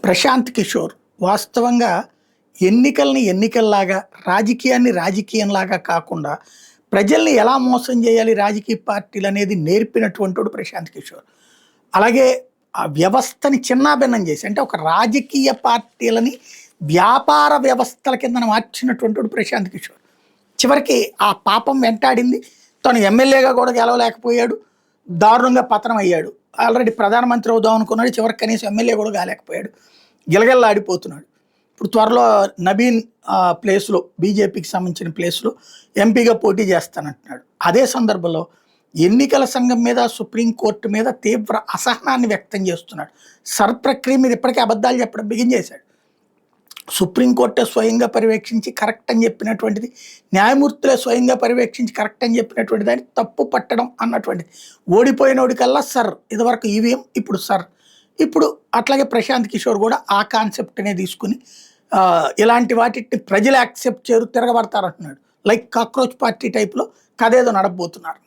ప్రశాంత్ కిషోర్ వాస్తవంగా ఎన్నికల్ని ఎన్నికల్లాగా, రాజకీయాన్ని రాజకీయంలాగా కాకుండా ప్రజల్ని ఎలా మోసం చేయాలి రాజకీయ పార్టీలనేది నేర్పినటువంటోడు ప్రశాంత్ కిషోర్. అలాగే ఆ వ్యవస్థని చిన్నాభిన్నం చేసి అంటే ఒక రాజకీయ పార్టీలని వ్యాపార వ్యవస్థల కిందన మార్చినటువంటోడు ప్రశాంత్ కిషోర్. చివరికి ఆ పాపం వెంటాడింది. తను ఎమ్మెల్యేగా కూడా గెలవలేకపోయాడు. దారుణంగా పతనం అయ్యాడు. ఆల్రెడీ ప్రధానమంత్రి అవుదాం అనుకున్నాడు. చివరికి కనీసం ఎమ్మెల్యే కూడా కాలేకపోయాడు. గిలగిల్లాడిపోతున్నాడు. ఇప్పుడు త్వరలో నబీన్ ప్లేస్‌లో బీజేపీకి సంబంధించిన ప్లేస్‌లో ఎంపీగా పోటీ చేస్తానంటున్నాడు. అదే సందర్భంలో ఎన్నికల సంఘం మీద, సుప్రీంకోర్టు మీద తీవ్ర అసహనాన్ని వ్యక్తం చేస్తున్నాడు. ప్రక్రియ మీద ఇప్పటికే అబద్ధాలు చెప్పడం బిగించేశాడు. సుప్రీంకోర్టే స్వయంగా పర్యవేక్షించి కరెక్ట్ అని చెప్పినటువంటిది, న్యాయమూర్తులే స్వయంగా పర్యవేక్షించి కరెక్ట్ అని చెప్పినటువంటి దాన్ని తప్పు పట్టడం అన్నటువంటిది. ఓడిపోయినోడికల్లా సర్, ఇదివరకు ఈవీఎం ఇప్పుడు సర్. ఇప్పుడు అట్లాగే ప్రశాంత్ కిషోర్ కూడా ఆ కాన్సెప్ట్నే తీసుకుని ఇలాంటి వాటిని ప్రజలు యాక్సెప్ట్ చేయరు, తిరగబడతారంటున్నాడు. లైక్ కాక్రోచ్ పార్టీ టైప్లో కథ ఏదో నడపబోతున్నారు.